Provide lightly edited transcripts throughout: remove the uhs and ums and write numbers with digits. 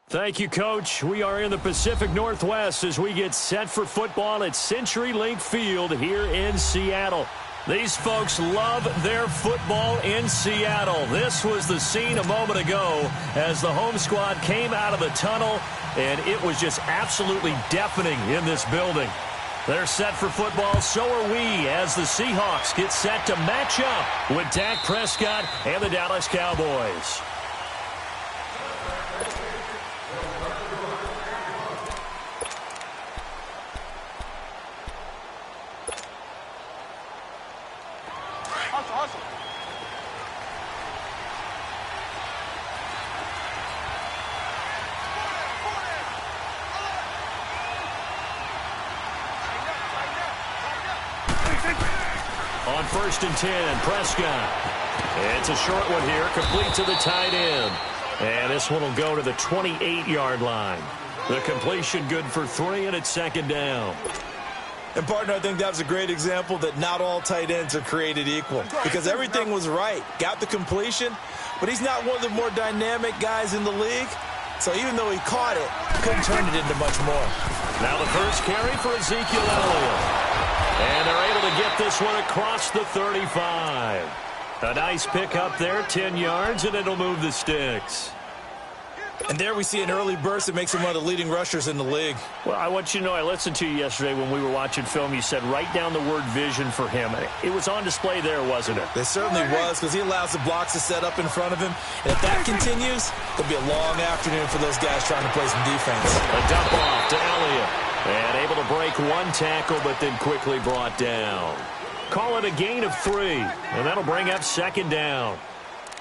Thank you, Coach. We are in the Pacific Northwest as we get set for football at CenturyLink Field here in Seattle. These folks love their football in Seattle. This was the scene a moment ago as the home squad came out of the tunnel, and it was just absolutely deafening in this building. They're set for football, so are we, as the Seahawks get set to match up with Dak Prescott and the Dallas Cowboys. On 1st and 10, Prescott. It's a short one here, complete to the tight end. And this one will go to the 28-yard line. The completion good for 3, and it's 2nd down. And, partner, I think that was a great example that not all tight ends are created equal. Because everything was right. Got the completion, but he's not one of the more dynamic guys in the league. So even though he caught it, couldn't turn it into much more. Now the first carry for Ezekiel Elliott. And they're able to get this one across the 35. A nice pick up there, 10 yards, and it'll move the sticks. And there we see an early burst that makes him one of the leading rushers in the league. Well, I want you to know, I listened to you yesterday when we were watching film. You said write down the word vision for him. It was on display there, wasn't it? It certainly was, because he allows the blocks to set up in front of him. And if that continues, it'll be a long afternoon for those guys trying to play some defense. A dump off to Elliott. And able to break one tackle, but then quickly brought down. Call it a gain of 3, and that'll bring up 2nd down.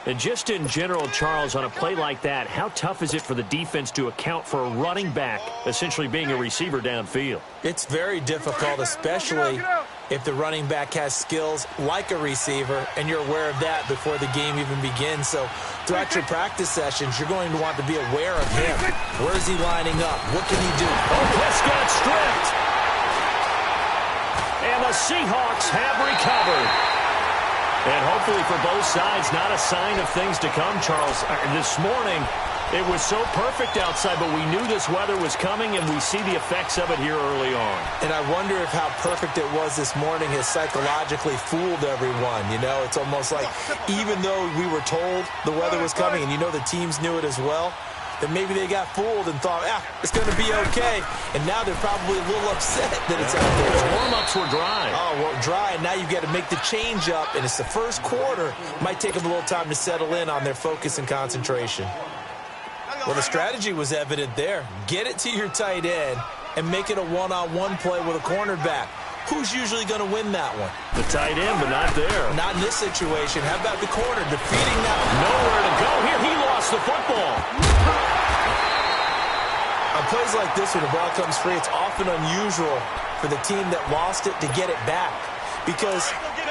And just in general, Charles, on a play like that, how tough is it for the defense to account for a running back essentially being a receiver downfield? It's very difficult, especially if the running back has skills like a receiver, and you're aware of that before the game even begins. So throughout your practice sessions, you're going to want to be aware of him. Where is he lining up? What can he do? Oh, Prescott stripped. And the Seahawks have recovered. And hopefully for both sides, not a sign of things to come, Charles. This morning, it was so perfect outside, but we knew this weather was coming, and we see the effects of it here early on. And I wonder if how perfect it was this morning has psychologically fooled everyone. You know, it's almost like even though we were told the weather was coming, and you know the teams knew it as well, that maybe they got fooled and thought, it's going to be okay. And now they're probably a little upset that it's out there. The warm-ups were dry. Oh, well, dry, and now you've got to make the change up, and it's the first quarter. Might take them a little time to settle in on their focus and concentration. Well, the strategy was evident there. Get it to your tight end and make it a one-on-one play with a cornerback. Who's usually going to win that one? The tight end, but not there. Not in this situation. How about the corner defeating that one? Nowhere to go here. He lost the football. On plays like this, when the ball comes free, it's often unusual for the team that lost it to get it back. Because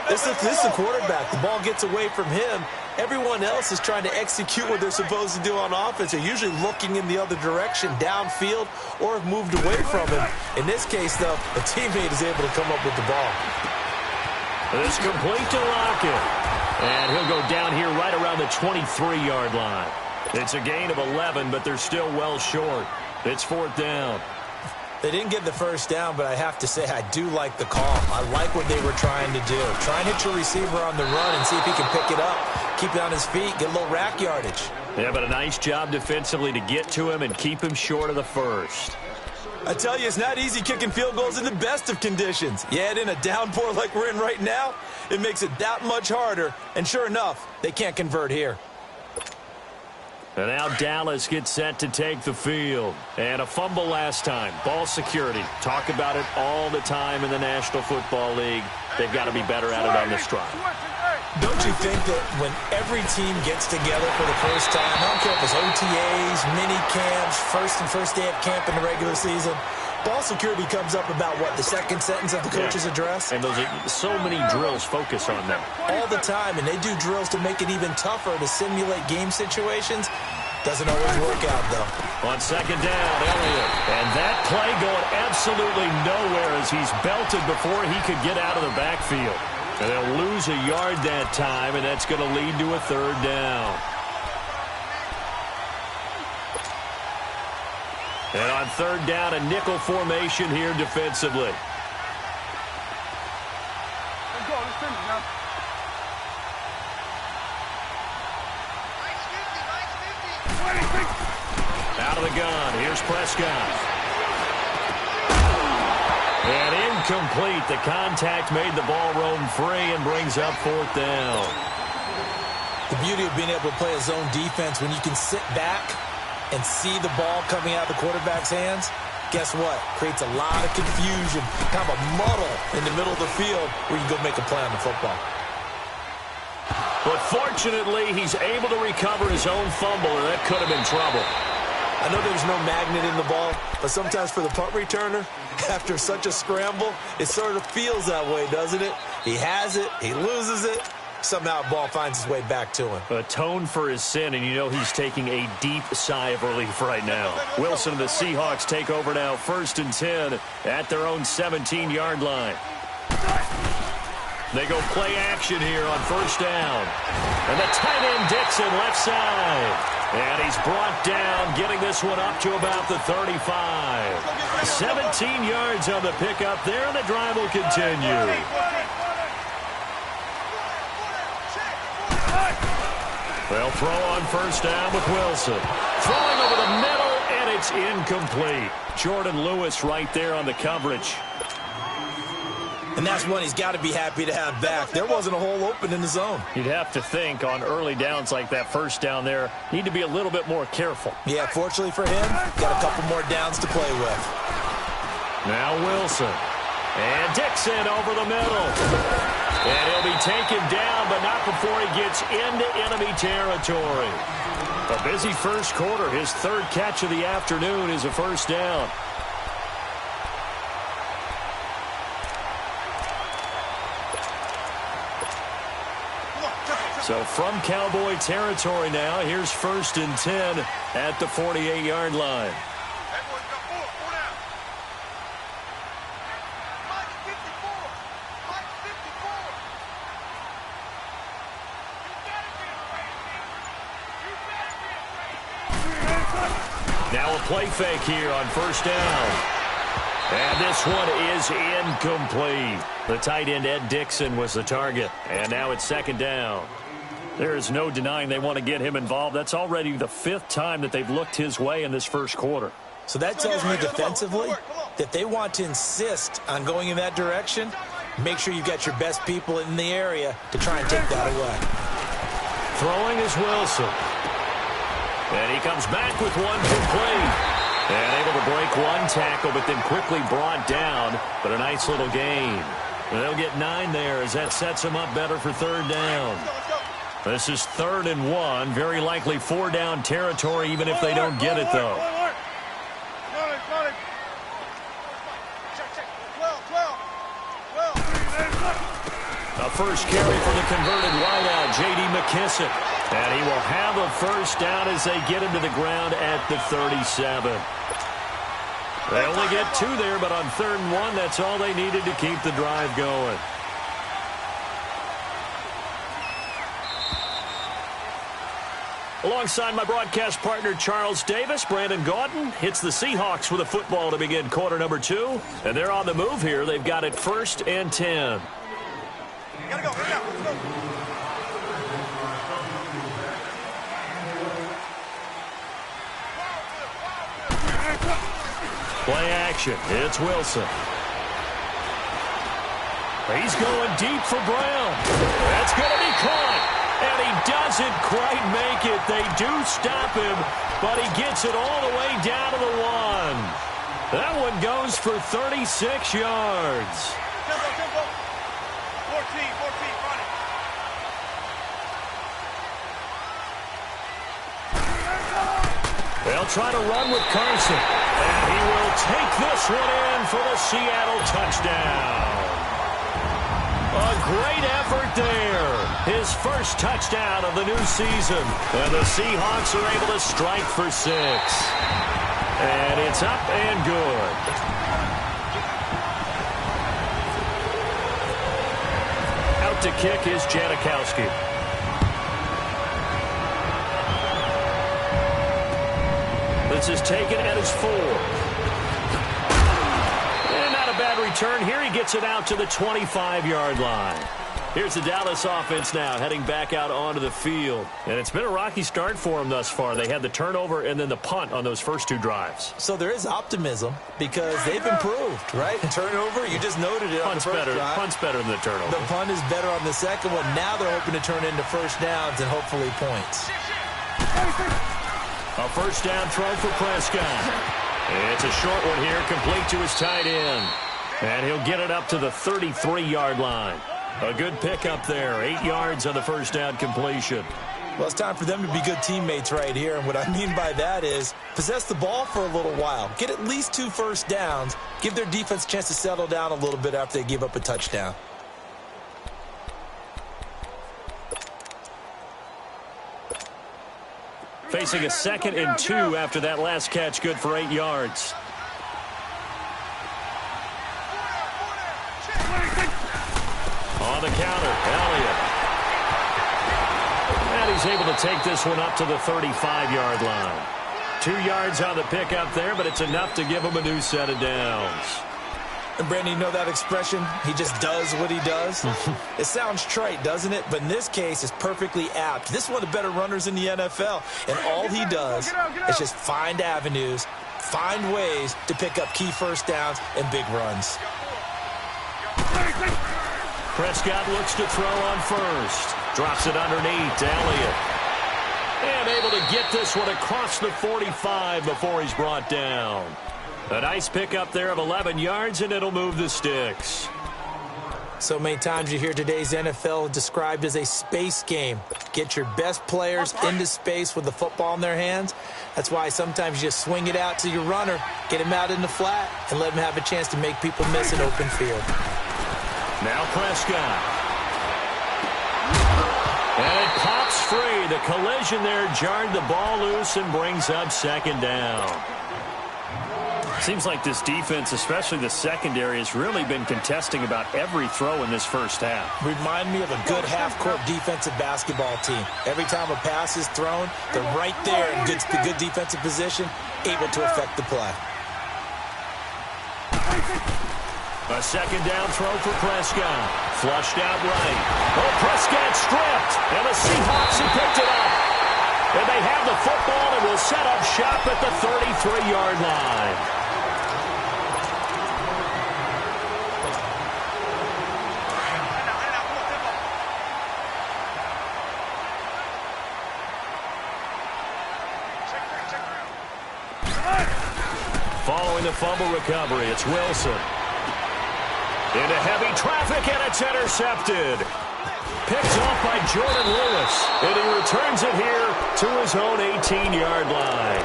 this is the quarterback. The ball gets away from him. Everyone else is trying to execute what they're supposed to do on offense. They're usually looking in the other direction, downfield, or have moved away from him. In this case, though, a teammate is able to come up with the ball. It's complete to Lockett. And he'll go down here right around the 23-yard line. It's a gain of 11, but they're still well short. It's 4th down. They didn't get the first down, but I have to say I do like the call. I like what they were trying to do. Try and hit your receiver on the run and see if he can pick it up, keep it on his feet, get a little rack yardage. Yeah, but a nice job defensively to get to him and keep him short of the first. I tell you, it's not easy kicking field goals in the best of conditions. Yet in a downpour like we're in right now, it makes it that much harder. And sure enough, they can't convert here. And now Dallas gets set to take the field. And a fumble last time. Ball security. Talk about it all the time in the National Football League. They've got to be better at it on this drive. Don't you think that when every team gets together for the first time, I don't care if it's OTAs, mini camps, first day of camp in the regular season, ball security comes up about, what, the second sentence of the coach's address? And those are so many drills focus on them. All the time, and they do drills to make it even tougher to simulate game situations. Doesn't always work out, though. On 2nd down, Elliott. And that play going absolutely nowhere as he's belted before he could get out of the backfield. And they'll lose a yard that time, and that's going to lead to a 3rd down. And on third down, a nickel formation here defensively. Out of the gun. Here's Prescott. And incomplete. The contact made the ball roam free and brings up fourth down. The beauty of being able to play a zone defense when you can sit back and see the ball coming out of the quarterback's hands, guess what? Creates a lot of confusion, kind of a muddle in the middle of the field where you can go make a play on the football. But fortunately, he's able to recover his own fumble, and that could have been trouble. I know there's no magnet in the ball, but sometimes for the punt returner, after such a scramble, it sort of feels that way, doesn't it? He has it, he loses it, somehow the ball finds its way back to him. Atoned for his sin, and you know he's taking a deep sigh of relief right now. Wilson and the Seahawks take over now, 1st and 10 at their own 17-yard line. They go play action here on 1st down. And the tight end Dixon left side. And he's brought down, getting this one up to about the 35. 17 yards on the pickup there, and the drive will continue. They'll throw on 1st down with Wilson. Throwing over the middle, and it's incomplete. Jordan Lewis right there on the coverage. And that's one he's got to be happy to have back. There wasn't a hole open in the zone. You'd have to think on early downs like that 1st down there, need to be a little bit more careful. Yeah, fortunately for him, got a couple more downs to play with. Now Wilson. And Dixon over the middle. And he'll be taken down, but not before he gets into enemy territory. A busy first quarter. His 3rd catch of the afternoon is a 1st down. So from Cowboy territory now, here's 1st and 10 at the 48-yard line. Now a play fake here on 1st down. And this one is incomplete. The tight end Ed Dixon was the target. And now it's 2nd down. There is no denying they want to get him involved. That's already the 5th time that they've looked his way in this first quarter. So that tells me defensively that they want to insist on going in that direction. Make sure you've got your best people in the area to try and take that away. Throwing is Wilson. And he comes back with one complete. And able to break one tackle, but then quickly brought down. But a nice little gain. And they'll get 9 there as that sets them up better for 3rd down. This is 3rd and 1. Very likely 4-down territory, even if they don't get it, though. A first carry for the converted wideout, J.D. McKissick. And he will have a 1st down as they get him to the ground at the 37. They only get 2 there, but on 3rd and 1, that's all they needed to keep the drive going. Alongside my broadcast partner, Charles Davis, Brandon Gaudin hits the Seahawks with a football to begin quarter number 2. And they're on the move here. They've got it 1st and 10. Gotta go, let's go. Play action. It's Wilson. He's going deep for Brown. That's going to be caught. And he doesn't quite make it. They do stop him, but he gets it all the way down to the 1. That one goes for 36 yards. Tempo. 14, run it. They'll try to run with Carson. And he will take this one in for the Seattle touchdown. A great effort there. His 1st touchdown of the new season. And the Seahawks are able to strike for 6. And it's up and good. Out to kick is Janikowski. The This is taken at his 4. And not a bad return here. He gets it out to the 25-yard line. Here's the Dallas offense now heading back out onto the field. And it's been a rocky start for them thus far. They had the turnover and then the punt on those first 2 drives. So there is optimism because they've improved, right? Turnover, you just noted it on the first drive. Punt's better than the turnover. The punt is better on the second one. Now they're hoping to turn into first downs and hopefully points. A first down throw for Prescott. It's a short one here, complete to his tight end. And he'll get it up to the 33-yard line. A good pickup there. 8 yards on the first down completion. Well, it's time for them to be good teammates right here. And what I mean by that is possess the ball for a little while. Get at least 2 first downs. Give their defense a chance to settle down a little bit after they give up a touchdown. Facing a 2nd and 2 after that last catch, good for 8 yards. On the counter, Elliott. And he's able to take this one up to the 35-yard line. 2 yards on the pickup there, but it's enough to give him a new set of downs. And Brandon, you know that expression? He just does what he does? It sounds trite, doesn't it? But in this case, it's perfectly apt. This is one of the better runners in the NFL. And all he does is just find avenues, find ways to pick up key first downs and big runs. Prescott looks to throw on first. Drops it underneath to Elliott. And able to get this one across the 45 before he's brought down. A nice pickup there of 11 yards, and it'll move the sticks. So many times you hear today's NFL described as a space game. Get your best players into space with the football in their hands. That's why sometimes you just swing it out to your runner, get him out in the flat, and let him have a chance to make people miss an open field. Now Prescott. And it pops free. The collision there jarred the ball loose and brings up 2nd down. Seems like this defense, especially the secondary, has really been contesting about every throw in this first half. Remind me of a good half-court defensive basketball team. Every time a pass is thrown, they're right there in good defensive position, able to affect the play. A 2nd down throw for Prescott. Flushed out right. Oh, Prescott stripped. And the Seahawks have picked it up. And they have the football and will set up shop at the 33-yard line. Following the fumble recovery, it's Wilson. Into heavy traffic, and it's intercepted. Picked off by Jordan Lewis, and he returns it here to his own 18-yard line.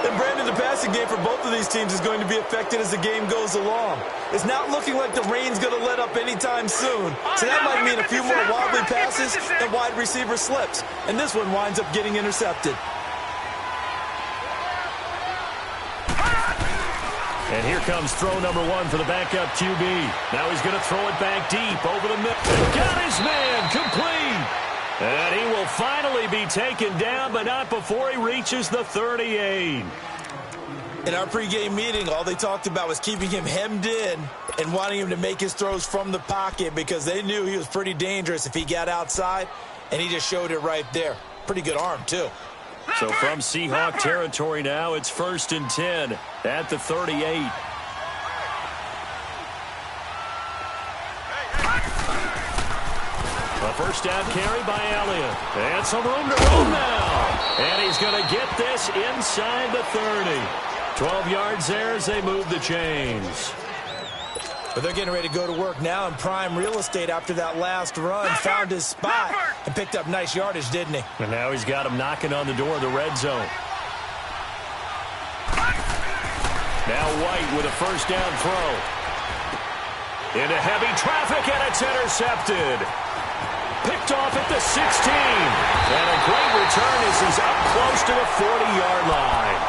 And Brandon, the passing game for both of these teams is going to be affected as the game goes along. It's not looking like the rain's going to let up anytime soon. So that might mean a few more wobbly passes and wide receiver slips. And this one winds up getting intercepted. And here comes throw number 1 for the backup QB. Now he's going to throw it back deep over the middle. Got his man complete. And he will finally be taken down, but not before he reaches the 38. In our pregame meeting, all they talked about was keeping him hemmed in and wanting him to make his throws from the pocket because they knew he was pretty dangerous if he got outside, and he just showed it right there. Pretty good arm, too. So from Seahawk territory now, it's 1st and 10 at the 38. A first down carry by Elliott. And some room to run now. And he's going to get this inside the 30. 12 yards there as they move the chains. But they're getting ready to go to work now in prime real estate after that last run. Found his spot and picked up nice yardage, didn't he? And now he's got him knocking on the door of the red zone. Now White with a first down throw. Into heavy traffic, and it's intercepted. Picked off at the 16. And a great return as he's up close to the 40-yard line.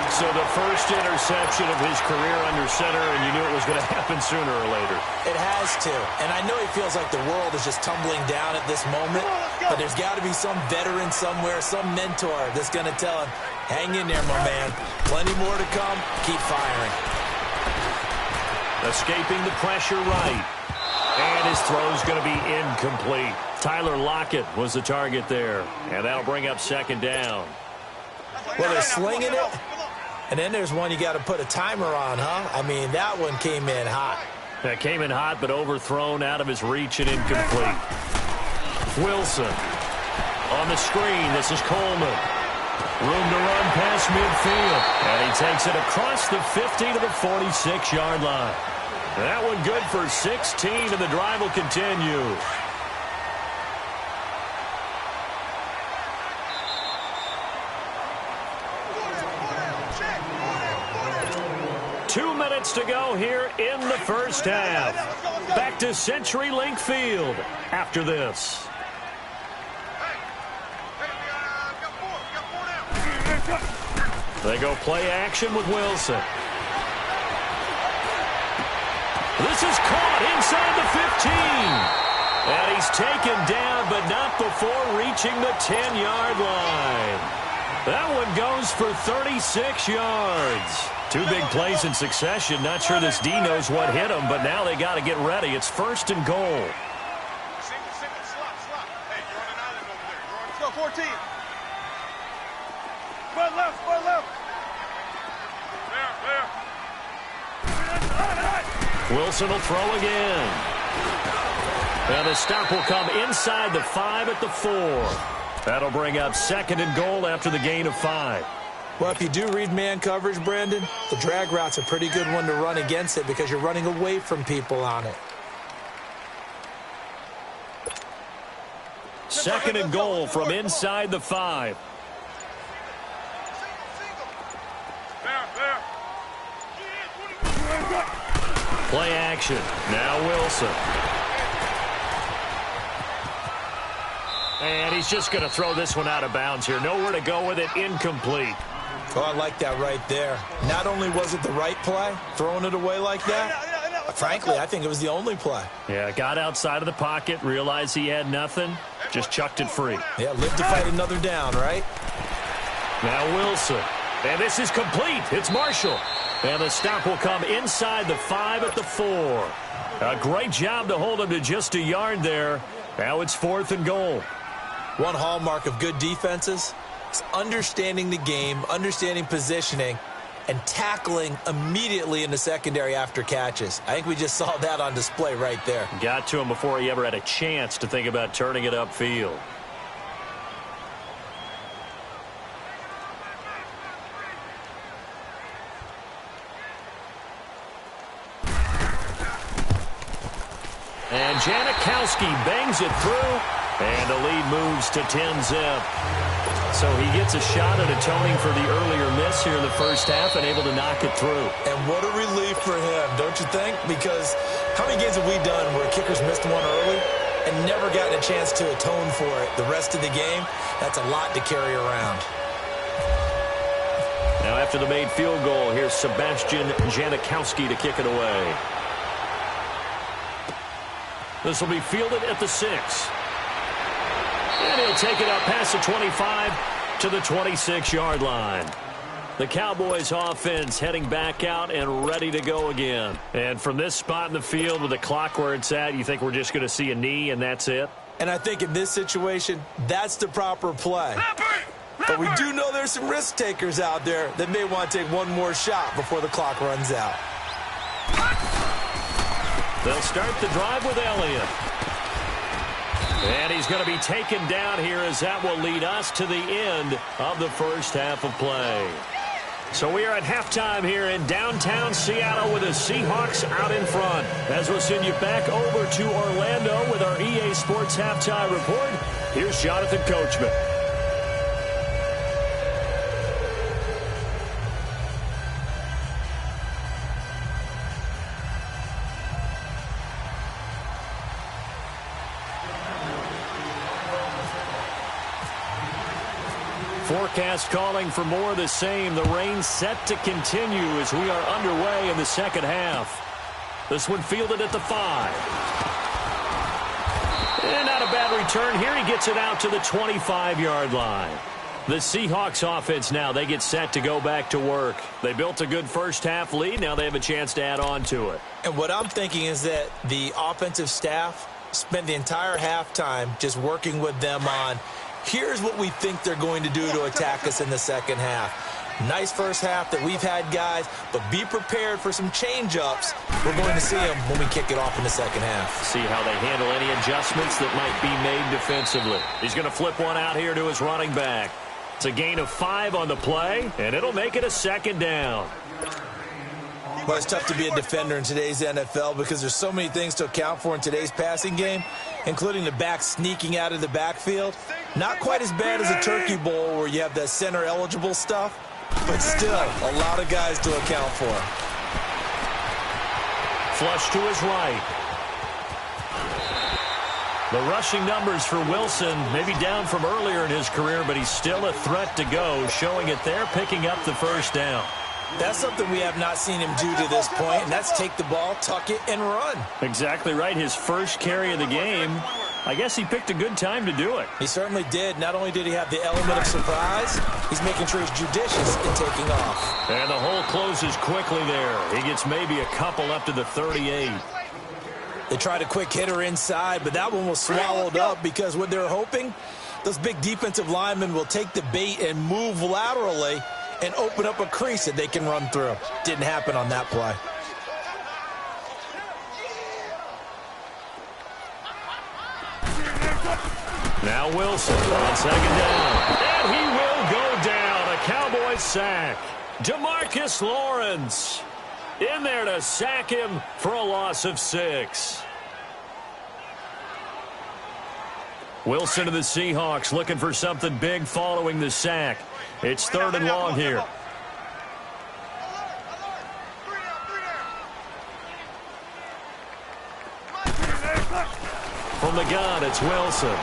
So the first interception of his career under center, and you knew it was going to happen sooner or later. It has to. And I know he feels like the world is just tumbling down at this moment, but there's got to be some veteran somewhere, some mentor that's going to tell him, hang in there, my man. Plenty more to come. Keep firing. Escaping the pressure right. And his throw's going to be incomplete. Tyler Lockett was the target there. And that'll bring up second down. Well, they're slinging it. And then there's one you got to put a timer on, huh? I mean, that one came in hot. That came in hot, but overthrown out of his reach and incomplete. Wilson on the screen. This is Coleman. Room to run past midfield. And he takes it across the 50 to the 46-yard line. That one good for 16, and the drive will continue. To go here in the first half. Back to CenturyLink Field after this. They go play action with Wilson. This is caught inside the 15. And he's taken down, but not before reaching the 10-yard line. That one goes for 36 yards. Two big plays in succession. Not sure this D knows what hit him, but now they got to get ready. It's first and goal. Single, slot. Hey, you're on an island over there. Let's go, 14. Square left. There. Wilson will throw again. And the stop will come inside the 5 at the 4. That'll bring up second and goal after the gain of 5. Well, if you do read man coverage, Brandon, the drag route's a pretty good one to run against it because you're running away from people on it. Second and goal from inside the 5. There. Play action. Now Wilson. And he's just going to throw this one out of bounds here. Nowhere to go with it. Incomplete. Oh, I like that right there. Not only was it the right play, throwing it away like that, frankly, I think it was the only play. Yeah, got outside of the pocket, realized he had nothing, just chucked it free. Yeah, live to fight another down, right? Now Wilson. And this is complete. It's Marshall. And the stop will come inside the 5 at the 4. A great job to hold him to just a yard there. Now it's fourth and goal. One hallmark of good defenses is understanding the game, understanding positioning, and tackling immediately in the secondary after catches. I think we just saw that on display right there. Got to him before he ever had a chance to think about turning it upfield. And Janikowski bangs it through, and the lead moves to 10-zip. So he gets a shot at atoning for the earlier miss here in the first half and able to knock it through. And what a relief for him, don't you think? Because how many games have we done where kickers missed one early and never gotten a chance to atone for it the rest of the game? That's a lot to carry around. Now after the made field goal, here's Sebastian Janikowski to kick it away. This will be fielded at the 6. And he'll take it up past the 25 to the 26-yard line. The Cowboys offense heading back out and ready to go again. And from this spot in the field with the clock where it's at, you think we're just going to see a knee and that's it? And I think in this situation, that's the proper play. But we do know there's some risk takers out there that may want to take one more shot before the clock runs out. They'll start the drive with Elliott. And he's going to be taken down here as that will lead us to the end of the first half of play. So we are at halftime here in downtown Seattle with the Seahawks out in front. As we'll send you back over to Orlando with our EA Sports Halftime Report, here's Jonathan Coachman. Forecast calling for more of the same. The rain set to continue as we are underway in the second half. This one fielded at the 5. And not a bad return here. He gets it out to the 25-yard line. The Seahawks offense now, they get set to go back to work. They built a good first-half lead. Now they have a chance to add on to it. And what I'm thinking is that the offensive staff spent the entire halftime just working with them on, here's what we think they're going to do to attack us in the second half. Nice first half that we've had, guys, but be prepared for some change-ups. We're going to see them when we kick it off in the second half. See how they handle any adjustments that might be made defensively. He's going to flip one out here to his running back. It's a gain of 5 on the play, and it'll make it a second down. Well, it's tough to be a defender in today's NFL because there's so many things to account for in today's passing game, including the back sneaking out of the backfield. Not quite as bad as a turkey bowl where you have that center-eligible stuff, but still a lot of guys to account for. Flush to his right. The rushing numbers for Wilson maybe down from earlier in his career, but he's still a threat to go, showing it there, picking up the first down. That's something we have not seen him do to this point, and that's take the ball, tuck it, and run. Exactly right. His first carry of the game, I guess he picked a good time to do it. He certainly did. Not only did he have the element of surprise, he's making sure he's judicious in taking off. And the hole closes quickly there. He gets maybe a couple up to the 38. They tried a quick hitter inside, but that one was swallowed up because what they're hoping, those big defensive linemen will take the bait and move laterally and open up a crease that they can run through. Didn't happen on that play. Now Wilson on second down. And he will go down. A Cowboys sack. DeMarcus Lawrence in there to sack him for a loss of 6. Wilson to the Seahawks looking for something big following the sack. It's 3rd and long here. From the gun, it's Wilson.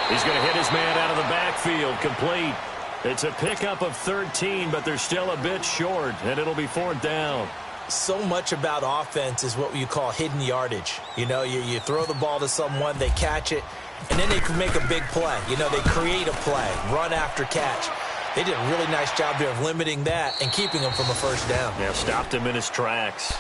He's going to hit his man out of the backfield, complete. It's a pickup of 13, but they're still a bit short, and it'll be 4th down. So much about offense is what you call hidden yardage. You know, you throw the ball to someone, they catch it, and then they can make a big play. You know, they create a play, run after catch. They did a really nice job there of limiting that and keeping him from a first down. Yeah, stopped him in his tracks.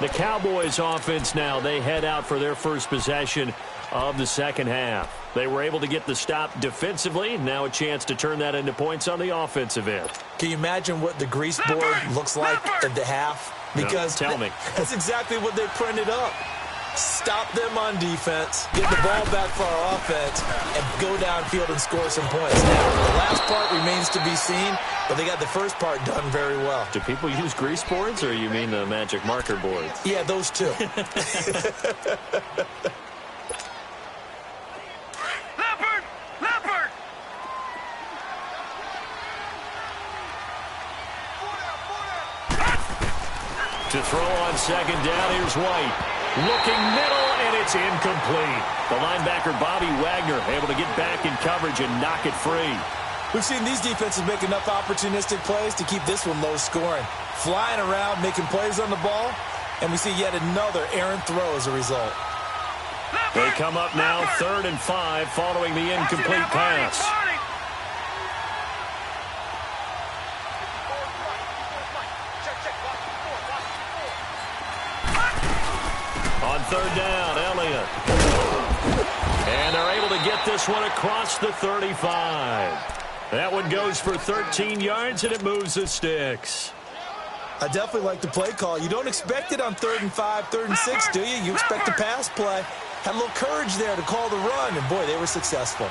The Cowboys offense now, they head out for their first possession of the second half. They were able to get the stop defensively. Now a chance to turn that into points on the offensive end. Can you imagine what the grease board looks like at the half? Because no, tell me. That's exactly what they printed up. Stop them on defense, get the ball back for our offense, and go downfield and score some points. Now, the last part remains to be seen, but they got the first part done very well. Do people use grease boards, or you mean the magic marker boards? Yeah, those two. To throw on second down, here's White. Looking middle, and it's incomplete. The linebacker, Bobby Wagner, able to get back in coverage and knock it free. We've seen these defenses make enough opportunistic plays to keep this one low scoring. Flying around, making plays on the ball, and we see yet another errant throw as a result. They come up now 3rd and 5 following the incomplete pass. On 3rd down, Elliott. And they're able to get this one across the 35. That one goes for 13 yards, and it moves the sticks. I definitely like the play call. You don't expect it on 3rd and 5, 3rd and 6, do you? You expect a pass play. Had a little courage there to call the run, and boy, they were successful.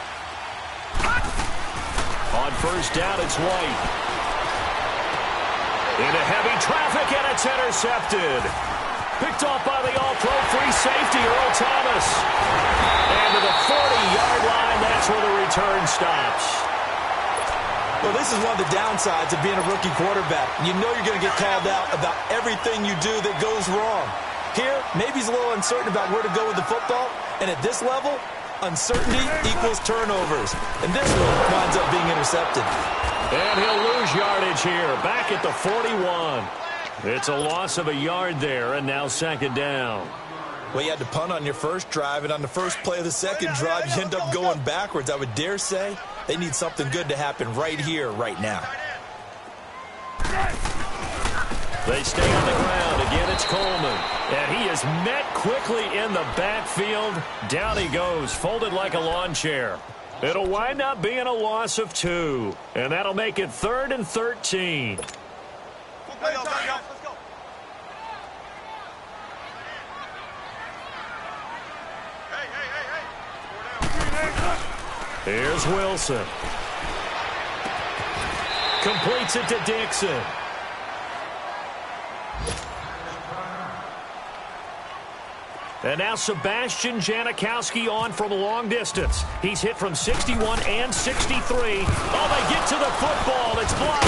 On 1st down, it's White. Into heavy traffic, and it's intercepted. Picked off by the all-pro free safety, Earl Thomas. And to the 40-yard line, that's where the return stops. Well, this is one of the downsides of being a rookie quarterback. You know you're going to get called out about everything you do that goes wrong. Here, maybe he's a little uncertain about where to go with the football, and at this level, Uncertainty equals turnovers. And this one winds up being intercepted. And he'll lose yardage here. Back at the 41. It's a loss of a yard there, and now second down. Well, you had to punt on your first drive, and on the first play of the second drive, you end up going backwards. I would dare say they need something good to happen right here, right now. They stay on the ground. Again, it's Coleman. And he is met quickly in the backfield. Down he goes, folded like a lawn chair. It'll wind up being a loss of 2. And that'll make it 3rd and 13. Let's go. Here's Wilson. Completes it to Dixon. And now Sebastian Janikowski on from a long distance. He's hit from 61 and 63. Oh, they get to the football. It's blocked.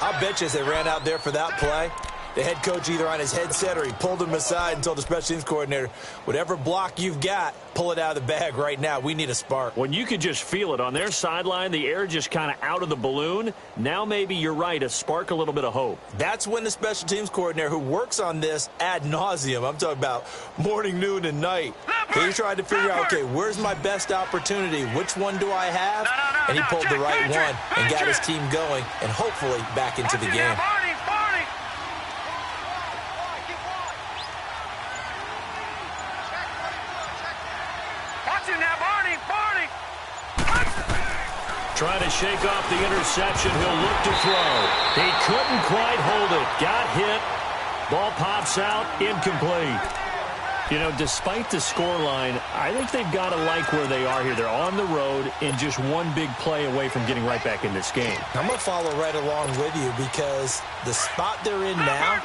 I'll bet you as they ran out there for that play, the head coach either on his headset or he pulled him aside and told the special teams coordinator, whatever block you've got, pull it out of the bag right now. We need a spark. When you could just feel it on their sideline, the air just kind of out of the balloon. Now maybe you're right, a spark, a little bit of hope. That's when the special teams coordinator who works on this ad nauseum, I'm talking about morning, noon, and night, he tried to figure out, okay, where's my best opportunity? Which one do I have? And he pulled the right one and got his team going and hopefully back into the game. Trying to shake off the interception. He'll look to throw. He couldn't quite hold it. Got hit. Ball pops out. Incomplete. You know, despite the scoreline, I think they've got to like where they are here. They're on the road and just one big play away from getting right back in this game. I'm going to follow right along with you because the spot they're in now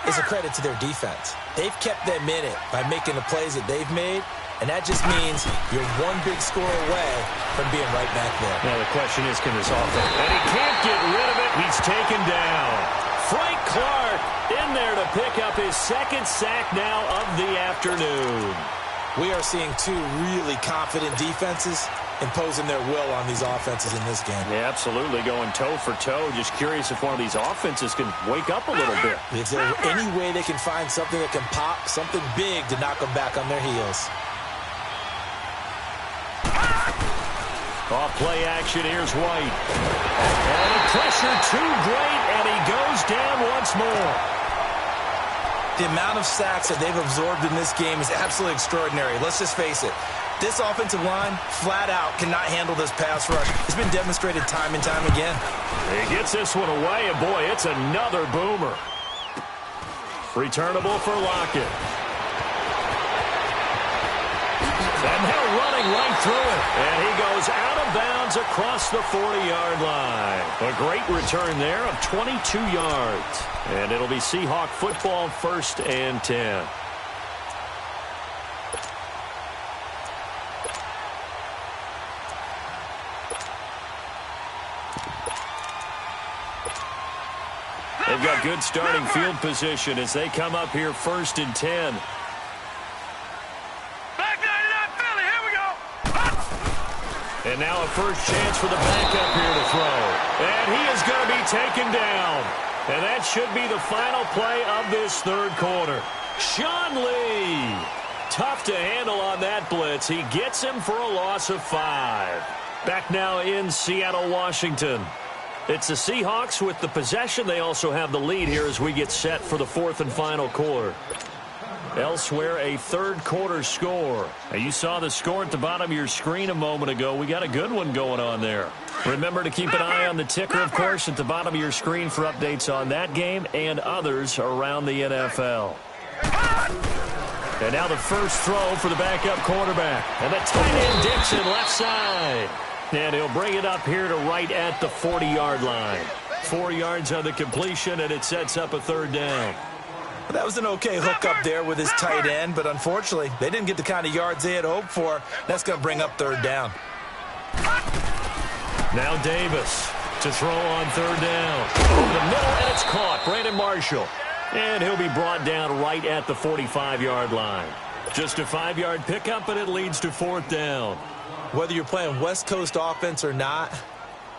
is a credit to their defense. They've kept them in it by making the plays that they've made. And that just means you're one big score away from being right back there. Now the question is, can this offense? And he can't get rid of it. He's taken down. Frank Clark in there to pick up his second sack now of the afternoon. We are seeing two really confident defenses imposing their will on these offenses in this game. Yeah, absolutely, going toe for toe. Just curious if one of these offenses can wake up a little bit. If there's any way they can find something that can pop, something big to knock them back on their heels. Off play action, here's White. And the pressure too great, and he goes down once more. The amount of sacks that they've absorbed in this game is absolutely extraordinary. Let's just face it. This offensive line, flat out, cannot handle this pass rush. It's been demonstrated time and time again. He gets this one away, and boy, it's another boomer. Returnable for Lockett. And they're running right through it. And he goes out of bounds across the 40-yard line. A great return there of 22 yards. And it'll be Seahawk football, 1st and 10. They've got good starting field position as they come up here 1st and 10. And now a first chance for the backup here to throw. And he is going to be taken down. And that should be the final play of this third quarter. Sean Lee. Tough to handle on that blitz. He gets him for a loss of 5. Back now in Seattle, Washington. It's the Seahawks with the possession. They also have the lead here as we get set for the 4th and final quarter. Elsewhere, a third quarter score. Now, you saw the score at the bottom of your screen a moment ago. We got a good one going on there. Remember to keep an eye on the ticker, of course, at the bottom of your screen for updates on that game and others around the NFL. And now the first throw for the backup quarterback. And the tight end Dixon left side. And he'll bring it up here to right at the 40-yard line. 4 yards on the completion, and it sets up a 3rd down. That was an okay hook up there with his tight end, but unfortunately, they didn't get the kind of yards they had hoped for. That's going to bring up 3rd down. Now Davis to throw on 3rd down. Over the middle, and it's caught. Brandon Marshall. And he'll be brought down right at the 45-yard line. Just a 5-yard pickup, and it leads to 4th down. Whether you're playing West Coast offense or not,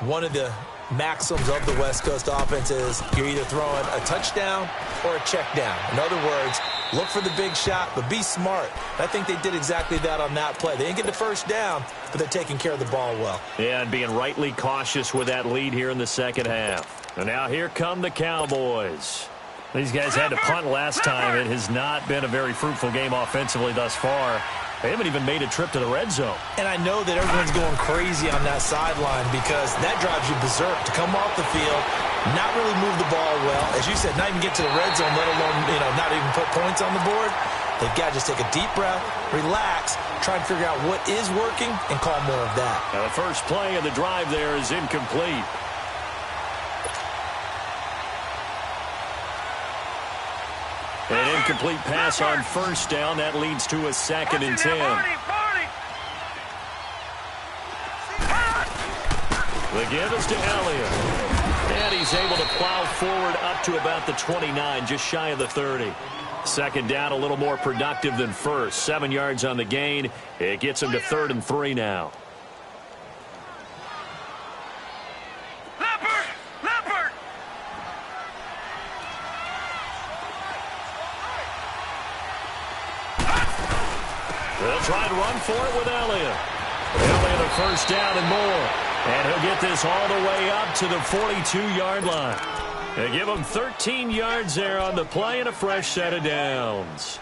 one of the maxims of the West Coast offense is you're either throwing a touchdown or a check down. In other words, look for the big shot, but be smart. I think they did exactly that on that play. They didn't get the first down, but they're taking care of the ball well. Yeah, and being rightly cautious with that lead here in the second half. And now here come the Cowboys. These guys had to punt last time. It has not been a very fruitful game offensively thus far. They haven't even made a trip to the red zone. And I know that everyone's going crazy on that sideline because that drives you berserk to come off the field, not really move the ball well. As you said, not even get to the red zone, let alone, not even put points on the board. They've got to just take a deep breath, relax, try and figure out what is working, and call more of that. Now the first play of the drive there is incomplete. An incomplete pass on first down. That leads to a 2nd and 10. The give is to Elliott. And he's able to plow forward up to about the 29, just shy of the 30. Second down, a little more productive than first. 7 yards on the gain. It gets him to 3rd and 3 now. They'll try to run for it with Elliott. Elliott a first down and more. And he'll get this all the way up to the 42-yard line. They give him 13 yards there on the play and a fresh set of downs.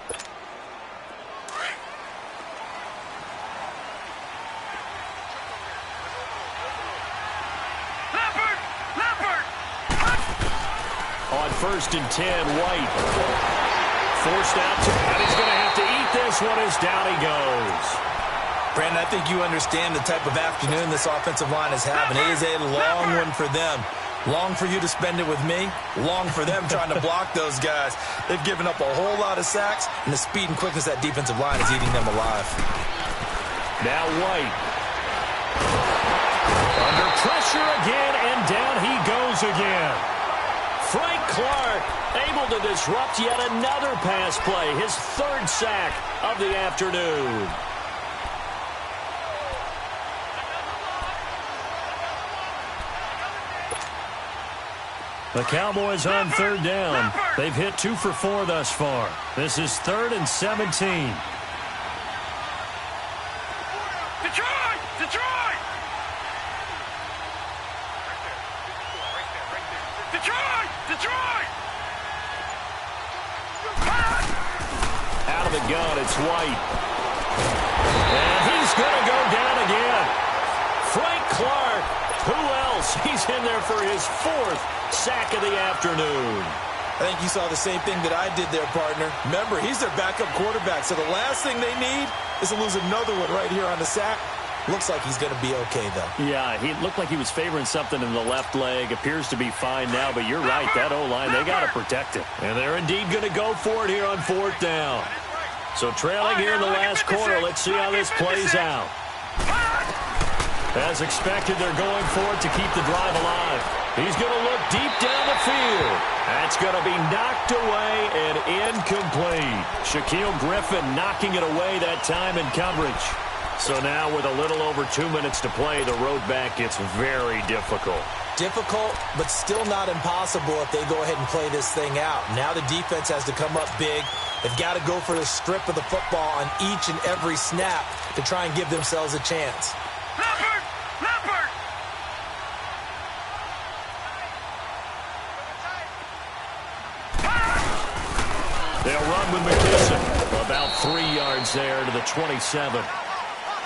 On 1st and 10, White. Forced out to, and he's going to have to eat this one as down he goes. Brandon, I think you understand the type of afternoon this offensive line is having. It is a long one for them. Long for you to spend it with me. Long for them trying to block those guys. They've given up a whole lot of sacks, and the speed and quickness of that defensive line is eating them alive. Now White. Under pressure again, and down he goes again. Frank Clark able to disrupt yet another pass play, his 3rd sack of the afternoon. The Cowboys on 3rd down. They've hit 2 for 4 thus far. This is 3rd and 17. Out of the gun, it's White. And he's going to go down again. Frank Clark, who else? He's in there for his 4th sack of the afternoon. I think you saw the same thing that I did there, partner. Remember, he's their backup quarterback, so the last thing they need is to lose another one right here on the sack. Looks like he's going to be okay, though. Yeah, he looked like he was favoring something in the left leg. Appears to be fine now, but you're right. That O-line, they got to protect it. And they're indeed going to go for it here on 4th down. So trailing here in the last quarter. Let's see how this plays out. As expected, they're going for it to keep the drive alive. He's going to look deep down the field. That's going to be knocked away and incomplete. Shaquille Griffin knocking it away that time in coverage. So now with a little over 2 minutes to play, the road back gets very difficult. Difficult, but still not impossible if they go ahead and play this thing out. Now the defense has to come up big. They've got to go for the strip of the football on each and every snap to try and give themselves a chance. They'll run with McKisson. About 3 yards there to the 27.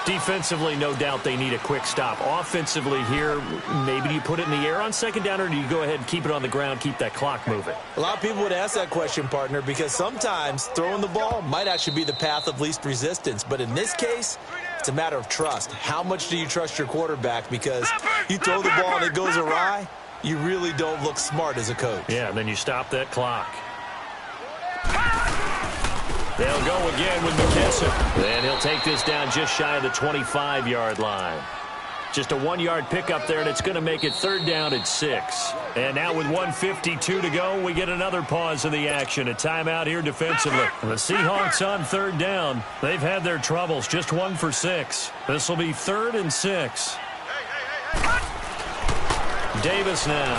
Defensively, no doubt they need a quick stop. Offensively here, maybe do you put it in the air on 2nd down, or do you go ahead and keep it on the ground, keep that clock moving? A lot of people would ask that question, partner, because sometimes throwing the ball might actually be the path of least resistance. But in this case, it's a matter of trust. How much do you trust your quarterback? Because you throw the ball and it goes awry, you really don't look smart as a coach. Yeah, and then you stop that clock. They'll go again with McKisson. And he'll take this down just shy of the 25-yard line. Just a 1-yard pickup there, and it's going to make it 3rd down and 6. And now with 1:52 to go, we get another pause in the action. A timeout here defensively. The Seahawks on 3rd down. They've had their troubles, just 1 for 6. This will be 3rd and 6. Davis now.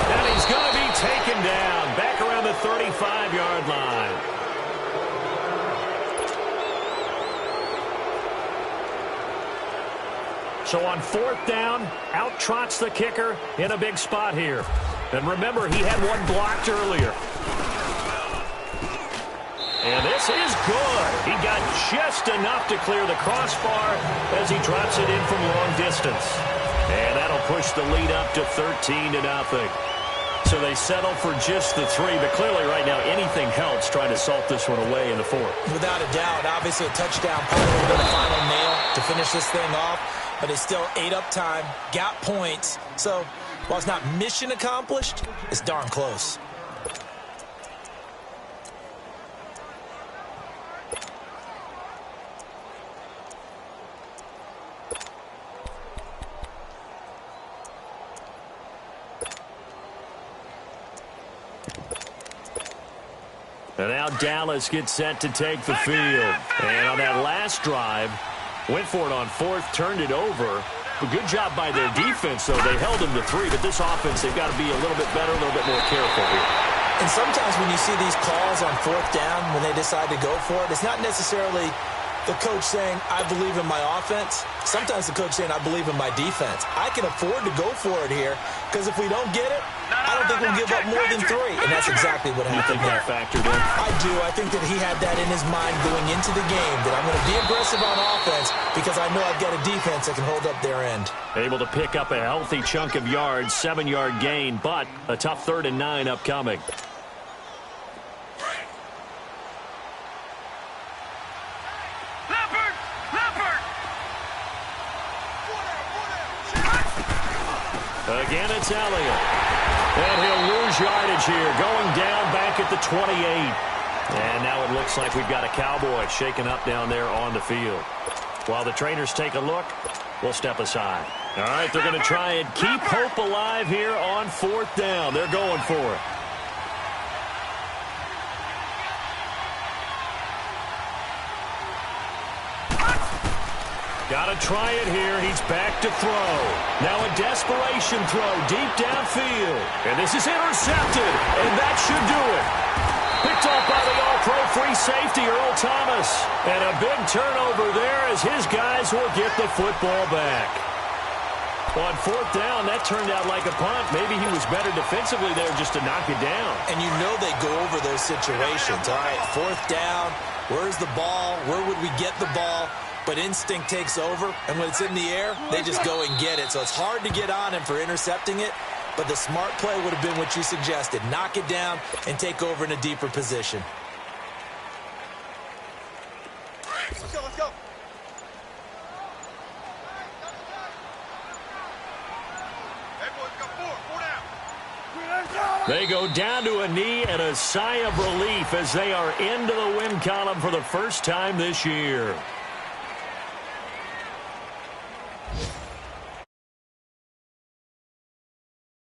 And he's going to be taken down back around the 35-yard line. So on 4th down, out trots the kicker in a big spot here. And remember, he had one blocked earlier. And this is good. He got just enough to clear the crossbar as he drops it in from long distance. And that'll push the lead up to 13-0. So they settle for just the 3, but clearly right now anything helps trying to salt this one away in the 4th. Without a doubt, obviously a touchdown probably would have been the final nail to finish this thing off, but it's still ate up time, got points. So while it's not mission accomplished, it's darn close. And now Dallas gets set to take the field. And on that last drive, went for it on 4th, turned it over. A good job by their defense, though. They held them to 3, but this offense, they've got to be a little bit better, a little bit more careful here. And sometimes when you see these calls on 4th down, when they decide to go for it, it's not necessarily the coach saying, I believe in my offense. Sometimes the coach saying, I believe in my defense. I can afford to go for it here, because if we don't get it, I don't think we'll give up more than 3. And that's exactly what happened there. Factored in? I do. I think that he had that in his mind going into the game, that I'm going to be aggressive on offense because I know I've got a defense that can hold up their end. Able to pick up a healthy chunk of yards, 7-yard gain, but a tough 3rd and 9 upcoming. Again, it's Elliott. And he'll lose yardage here, going down back at the 28. And now it looks like we've got a Cowboy shaken up down there on the field. While the trainers take a look, we'll step aside. All right, they're going to try and keep hope alive here on 4th down. They're going for it. Got to try it here. He's back to throw. Now a desperation throw deep downfield. And this is intercepted. And that should do it. Picked off by the all-pro free safety, Earl Thomas. And a big turnover there as his guys will get the football back. On 4th down, that turned out like a punt. Maybe he was better defensively there just to knock it down. And you know they go over those situations. All right, 4th down. Where's the ball? Where would we get the ball? But instinct takes over, and when it's in the air, they just go and get it. So it's hard to get on him for intercepting it, but the smart play would have been what you suggested. Knock it down and take over in a deeper position. Let's go, let's go. Hey, boys, got 4 down. They go down to a knee and a sigh of relief as they are into the win column for the first time this year.